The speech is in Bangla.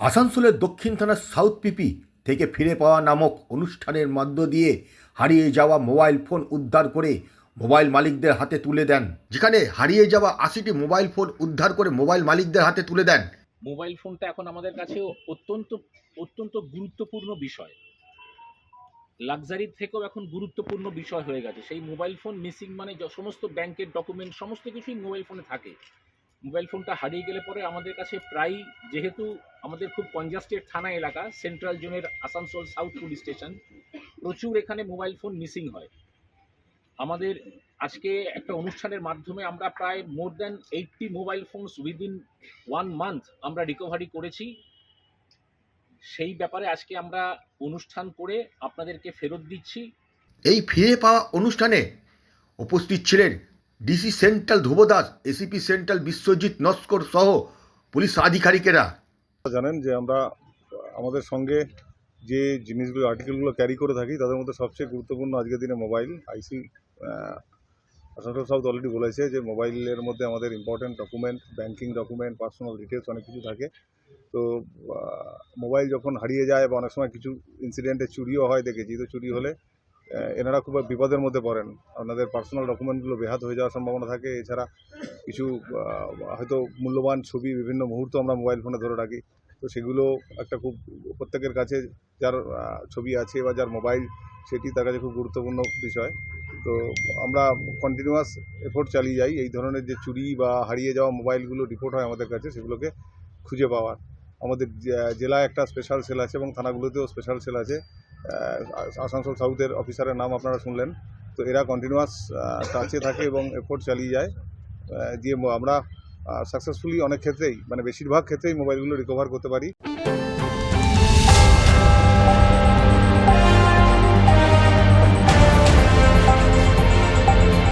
আসানসোলের দক্ষিণ থানার সাউথ পিপি থেকে ফিরে পাওয়া নামক অনুষ্ঠানের মধ্য দিয়ে হারিয়ে যাওয়া মোবাইল ফোন উদ্ধার করে মোবাইল মালিকদের হাতে তুলে দেন। যেখানে হারিয়ে যাওয়া 80টি মোবাইল ফোন উদ্ধার করে মোবাইল মালিকদের হাতে তুলে দেন। মোবাইল ফোনটা এখন আমাদের কাছে অত্যন্ত গুরুত্বপূর্ণ বিষয়, লাক্সারির থেকেও এখন গুরুত্বপূর্ণ বিষয় হয়ে গেছে। সেই মোবাইল ফোন মিসিং মানে সমস্ত ব্যাংকের ডকুমেন্ট সমস্ত কিছুই মোবাইল ফোনে থাকে। মোবাইল ফোনটা হারিয়ে গেলে পরে আমাদের কাছে প্রায়, যেহেতু আমাদের খুব কনজাস্টেড থানা এলাকা, সেন্ট্রাল জোনের আসানসোল সাউথ পুলিশ স্টেশন, প্রচুর এখানে মোবাইল ফোন মিসিং হয়। আমাদের আজকে একটা অনুষ্ঠানের মাধ্যমে আমরা প্রায় more than 80 mobile phones within 1 month আমরা রিকভারি করেছি। সেই ব্যাপারে আজকে আমরা অনুষ্ঠান করে আপনাদেরকে ফেরত দিচ্ছি। এই ফিরে পাওয়া অনুষ্ঠানে উপস্থিত ছিলেন ডিসি সেন্ট্রাল ধ্রুব দাস, এসিপি সেন্ট্রাল বিশ্বজিৎ নস্কর সহ পুলিশ আধিকারিকেরা। জানেন যে আমরা আমাদের সঙ্গে যে জিনিসগুলো আর্টিকেলগুলো ক্যারি করে থাকি তাদের মধ্যে সবচেয়ে গুরুত্বপূর্ণ আজকের দিনে মোবাইল। আইসি আসানসোল সাউথ অলরেডি বলেছে যে মোবাইলের মধ্যে আমাদের important document, banking document, personal details অনেক কিছু থাকে। তো মোবাইল যখন হারিয়ে যায় বা অনেক সময় কিছু ইনসিডেন্টে চুরিও হয় দেখেছি, তো চুরি হলে এনারা খুব বিপদের মধ্যে পড়েন। আপনাদের পার্সোনাল ডকুমেন্টগুলো বেহাত হয়ে যাওয়ার সম্ভাবনা থাকে। এছাড়া কিছু হয়তো মূল্যবান ছবি, বিভিন্ন মুহূর্ত আমরা মোবাইল ফোনে ধরে রাখি, তো সেগুলো একটা খুব প্রত্যেকের কাছে যার ছবি আছে বা যার মোবাইল সেটি তার কাছে খুব গুরুত্বপূর্ণ বিষয়। তো আমরা কন্টিনিউয়াস এফোর্ট চালিয়ে যাই এই ধরনের যে চুরি বা হারিয়ে যাওয়া মোবাইলগুলো রিপোর্ট হয় আমাদের কাছে, সেগুলোকে খুঁজে পাওয়ার। আমাদের জেলায় একটা স্পেশাল সেল আছে এবং থানাগুলোতেও স্পেশাল সেল আছে। আসানসোল সাউথের অফিসারের নাম আপনারা শুনলেন। তো এরা কন্টিনিউয়াস টাচে থাকে এবং এফোর্ট চালিয়ে যায়, দিয়ে আমরা সাকসেসফুলি অনেক ক্ষেত্রেই, মানে বেশিরভাগ ক্ষেত্রেই মোবাইলগুলো রিকভার করতে পারি।